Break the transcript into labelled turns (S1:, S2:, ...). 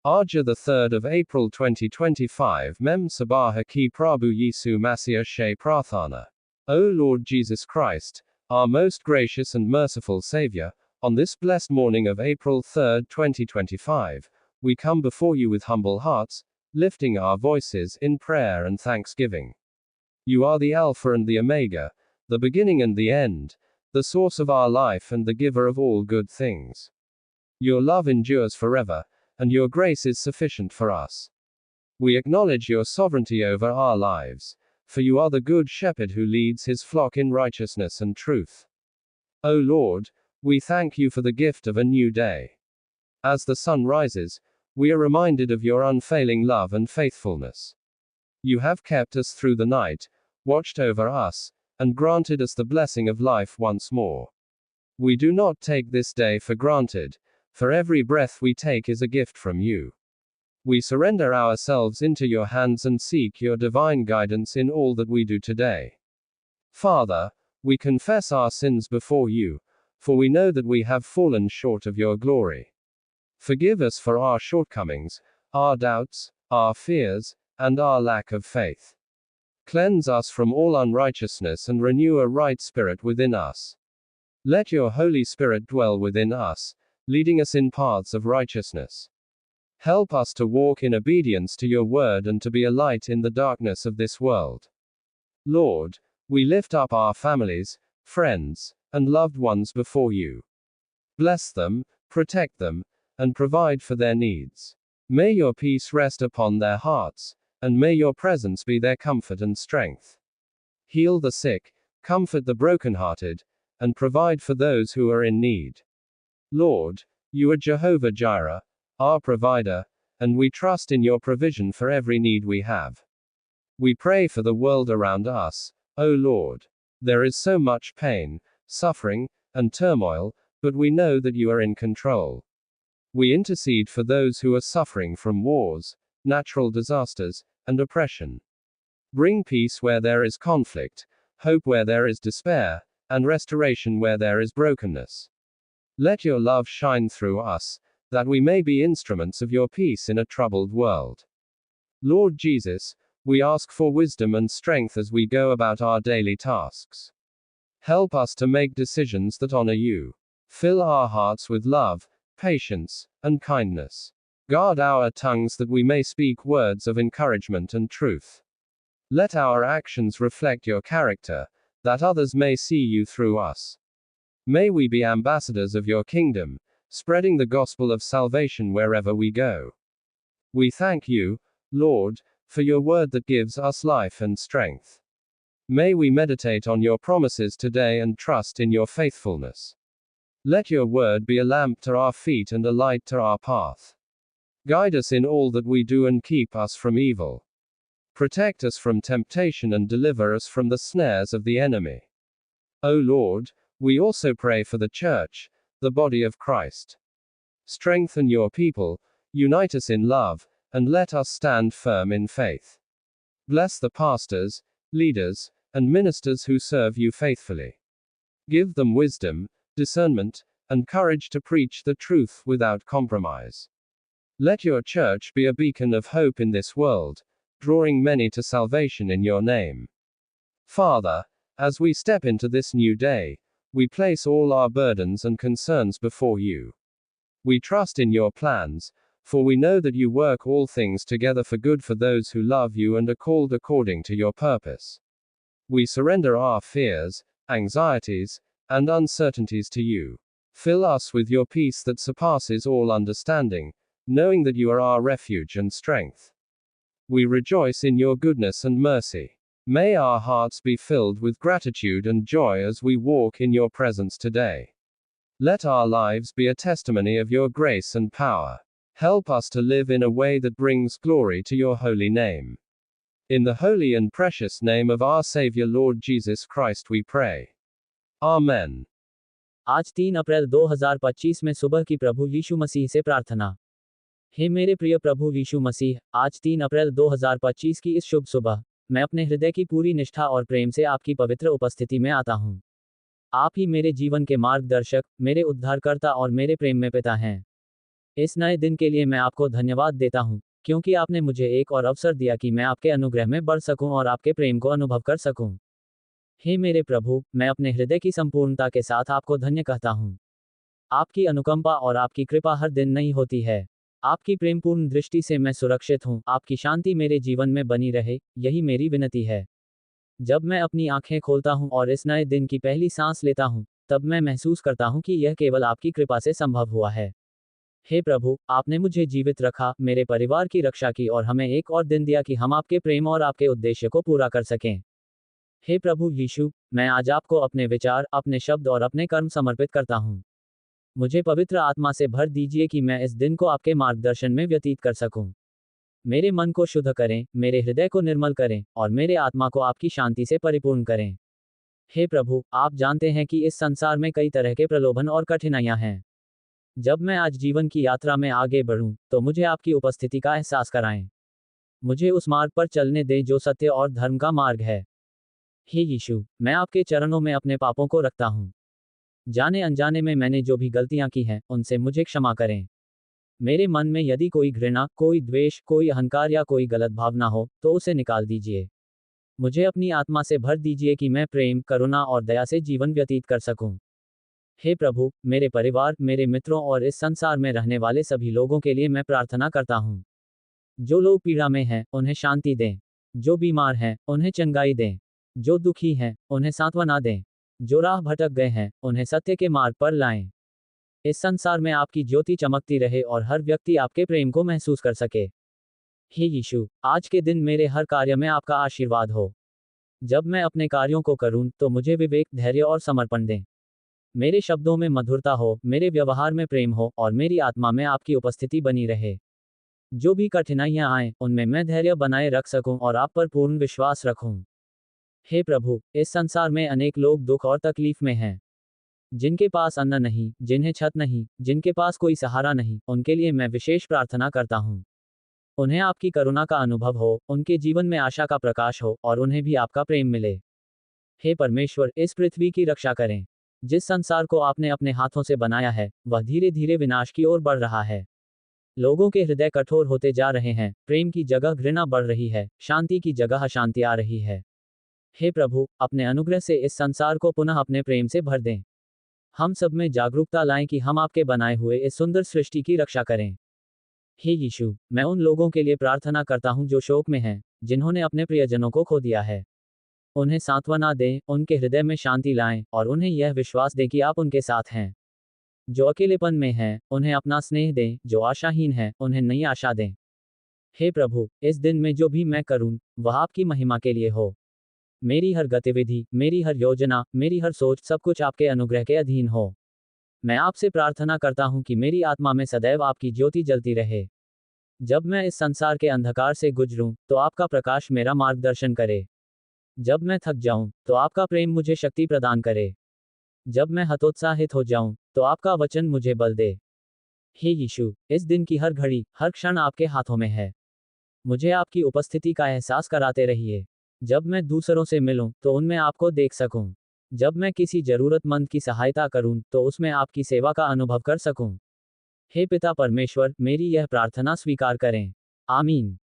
S1: Arja the 3rd of April 2025 Mem Sabaha Ki Prabhu Yisu Masya She Prathana. O Lord Jesus Christ, our most gracious and merciful Savior, on this blessed morning of April 3rd, 2025, we come before you with humble hearts, lifting our voices in prayer and thanksgiving. You are the Alpha and the Omega, the beginning and the end, the source of our life and the giver of all good things. Your love endures forever, and your grace is sufficient for us. We acknowledge your sovereignty over our lives, for you are the good shepherd who leads his flock in righteousness and truth. O Lord, we thank you for the gift of a new day. As the sun rises, we are reminded of your unfailing love and faithfulness. You have kept us through the night, watched over us, and granted us the blessing of life once more. We do not take this day for granted, for every breath we take is a gift from you. We surrender ourselves into your hands and seek your divine guidance in all that we do today. Father, we confess our sins before you, for we know that we have fallen short of your glory. Forgive us for our shortcomings, our doubts, our fears, and our lack of faith. Cleanse us from all unrighteousness and renew a right spirit within us. Let your Holy Spirit dwell within us, leading us in paths of righteousness. Help us to walk in obedience to your word and to be a light in the darkness of this world. Lord, we lift up our families, friends, and loved ones before you. Bless them, protect them, and provide for their needs. May your peace rest upon their hearts, and may your presence be their comfort and strength. Heal the sick, comfort the brokenhearted, and provide for those who are in need. Lord, you are Jehovah Jireh, our provider, and we trust in your provision for every need we have. We pray for the world around us, O Lord. There is so much pain, suffering, and turmoil, but we know that you are in control. We intercede for those who are suffering from wars, natural disasters, and oppression. Bring peace where there is conflict, hope where there is despair, and restoration where there is brokenness. Let your love shine through us, that we may be instruments of your peace in a troubled world. Lord Jesus, we ask for wisdom and strength as we go about our daily tasks. Help us to make decisions that honor you. Fill our hearts with love, patience, and kindness. Guard our tongues that we may speak words of encouragement and truth. Let our actions reflect your character, that others may see you through us. May we be ambassadors of your kingdom, spreading the gospel of salvation wherever we go. We thank you, Lord, for your word that gives us life and strength. May we meditate on your promises today and trust in your faithfulness. Let your word be a lamp to our feet and a light to our path. Guide us in all that we do and keep us from evil. Protect us from temptation and deliver us from the snares of the enemy. O Lord, we also pray for the church, the body of Christ. Strengthen your people, unite us in love, and let us stand firm in faith. Bless the pastors, leaders, and ministers who serve you faithfully. Give them wisdom, discernment, and courage to preach the truth without compromise. Let your church be a beacon of hope in this world, drawing many to salvation in your name. Father, as we step into this new day, we place all our burdens and concerns before you. We trust in your plans, for we know that you work all things together for good for those who love you and are called according to your purpose. We surrender our fears, anxieties, and uncertainties to you. Fill us with your peace that surpasses all understanding, knowing that you are our refuge and strength. We rejoice in your goodness and mercy. May our hearts be filled with gratitude and joy as we walk in your presence today. Let our lives be a testimony of your grace and power. Help us to live in a way that brings glory to your holy name. In the holy and precious name of our Savior Lord Jesus Christ we pray. Amen.
S2: आज 3 अप्रैल 2025 में सुबह की प्रभु यीशु मसीह से प्रार्थना। हे मेरे प्रिय प्रभु यीशु मसीह, आज 3 अप्रैल 2025 की इस शुभ सुबह, मैं अपने हृदय की पूरी निष्ठा और प्रेम से आपकी पवित्र उपस्थिति में आता हूँ। आप ही मेरे जीवन के मार्गदर्शक, मेरे उद्धारकर्ता और मेरे प्रेम में पिता हैं। इस नए दिन के लिए मैं आपको धन्यवाद देता हूँ, क्योंकि आपने मुझे एक और अवसर दिया कि मैं आपके अनुग्रह में बढ़ सकूं और आपके प्रेम को अनुभव कर सकूं। हे मेरे प्रभु, मैं अपने हृदय की संपूर्णता के साथ आपको धन्य कहता हूँ। आपकी अनुकंपा और आपकी कृपा हर दिन नई होती है। आपकी प्रेमपूर्ण दृष्टि से मैं सुरक्षित हूँ। आपकी शांति मेरे जीवन में बनी रहे, यही मेरी विनती है। जब मैं अपनी आंखें खोलता हूँ और इस नए दिन की पहली सांस लेता हूँ, तब मैं महसूस करता हूँ कि यह केवल आपकी कृपा से संभव हुआ है। हे प्रभु, आपने मुझे जीवित रखा, मेरे परिवार की रक्षा की और हमें एक और दिन दिया कि हम आपके प्रेम और आपके उद्देश्य को पूरा कर सकें। हे प्रभु यीशु, मैं आज आपको अपने विचार, अपने शब्द और अपने कर्म समर्पित करता हूँ। मुझे पवित्र आत्मा से भर दीजिए कि मैं इस दिन को आपके मार्गदर्शन में व्यतीत कर सकूं। मेरे मन को शुद्ध करें, मेरे हृदय को निर्मल करें और मेरे आत्मा को आपकी शांति से परिपूर्ण करें। हे प्रभु, आप जानते हैं कि इस संसार में कई तरह के प्रलोभन और कठिनाइयां हैं। जब मैं आज जीवन की यात्रा में आगे बढ़ूं, तो मुझे आपकी उपस्थिति का एहसास कराएं। मुझे उस मार्ग पर चलने दें जो सत्य और धर्म का मार्ग है। हे यीशु, मैं आपके चरणों में अपने पापों को रखता हूँ। जाने अनजाने में मैंने जो भी गलतियां की हैं, उनसे मुझे क्षमा करें। मेरे मन में यदि कोई घृणा, कोई द्वेष, कोई अहंकार या कोई गलत भावना हो, तो उसे निकाल दीजिए। मुझे अपनी आत्मा से भर दीजिए कि मैं प्रेम, करुणा और दया से जीवन व्यतीत कर सकूं। हे प्रभु, मेरे परिवार, मेरे मित्रों और इस संसार में रहने वाले सभी लोगों के लिए मैं प्रार्थना करता हूं। जो लोग पीड़ा में हैं, उन्हें शांति दें। जो बीमार हैं, उन्हें चंगाई दें। जो दुखी हैं, उन्हें सांत्वना दें। जो राह भटक गए हैं, उन्हें सत्य के मार्ग पर लाएं। इस संसार में आपकी ज्योति चमकती रहे और हर व्यक्ति आपके प्रेम को महसूस कर सके। हे यीशु, आज के दिन मेरे हर कार्य में आपका आशीर्वाद हो। जब मैं अपने कार्यों को करूं, तो मुझे विवेक, धैर्य और समर्पण दें। मेरे शब्दों में मधुरता हो, मेरे व्यवहार में प्रेम हो और मेरी आत्मा में आपकी उपस्थिति बनी रहे। जो भी कठिनाइयां आएं, उनमें मैं धैर्य बनाए रख सकूं और आप पर पूर्ण विश्वास रखूं। हे प्रभु, इस संसार में अनेक लोग दुख और तकलीफ में हैं। जिनके पास अन्न नहीं, जिन्हें छत नहीं, जिनके पास कोई सहारा नहीं, उनके लिए मैं विशेष प्रार्थना करता हूँ। उन्हें आपकी करुणा का अनुभव हो, उनके जीवन में आशा का प्रकाश हो और उन्हें भी आपका प्रेम मिले। हे परमेश्वर, इस पृथ्वी की रक्षा करें। जिस संसार को आपने अपने हाथों से बनाया है, वह धीरे धीरे विनाश की ओर बढ़ रहा है। लोगों के हृदय कठोर होते जा रहे हैं, प्रेम की जगह घृणा बढ़ रही है, शांति की जगह अशांति आ रही है। हे प्रभु, अपने अनुग्रह से इस संसार को पुनः अपने प्रेम से भर दें। हम सब में जागरूकता लाएं कि हम आपके बनाए हुए इस सुंदर सृष्टि की रक्षा करें। हे यीशु, मैं उन लोगों के लिए प्रार्थना करता हूं जो शोक में हैं, जिन्होंने अपने प्रियजनों को खो दिया है। उन्हें सांत्वना दें, उनके हृदय में शांति लाएं और उन्हें यह विश्वास दें कि आप उनके साथ हैं। जो अकेलेपन में हैं, उन्हें अपना स्नेह दें। जो आशाहीन हैं, उन्हें नई आशा दें। हे प्रभु, इस दिन में जो भी मैं करूं, वह आपकी महिमा के लिए हो। मेरी हर गतिविधि, मेरी हर योजना, मेरी हर सोच, सब कुछ आपके अनुग्रह के अधीन हो। मैं आपसे प्रार्थना करता हूं कि मेरी आत्मा में सदैव आपकी ज्योति जलती रहे। जब मैं इस संसार के अंधकार से गुजरूं, तो आपका प्रकाश मेरा मार्गदर्शन करे। जब मैं थक जाऊं, तो आपका प्रेम मुझे शक्ति प्रदान करे। जब मैं हतोत्साहित हो जाऊं, तो आपका वचन मुझे बल दे। हे यीशु, इस दिन की हर घड़ी, हर क्षण आपके हाथों में है। मुझे आपकी उपस्थिति का एहसास कराते रहिए। जब मैं दूसरों से मिलूं, तो उनमें आपको देख सकूं। जब मैं किसी जरूरतमंद की सहायता करूं, तो उसमें आपकी सेवा का अनुभव कर सकूं। हे पिता परमेश्वर, मेरी यह प्रार्थना स्वीकार करें। आमीन।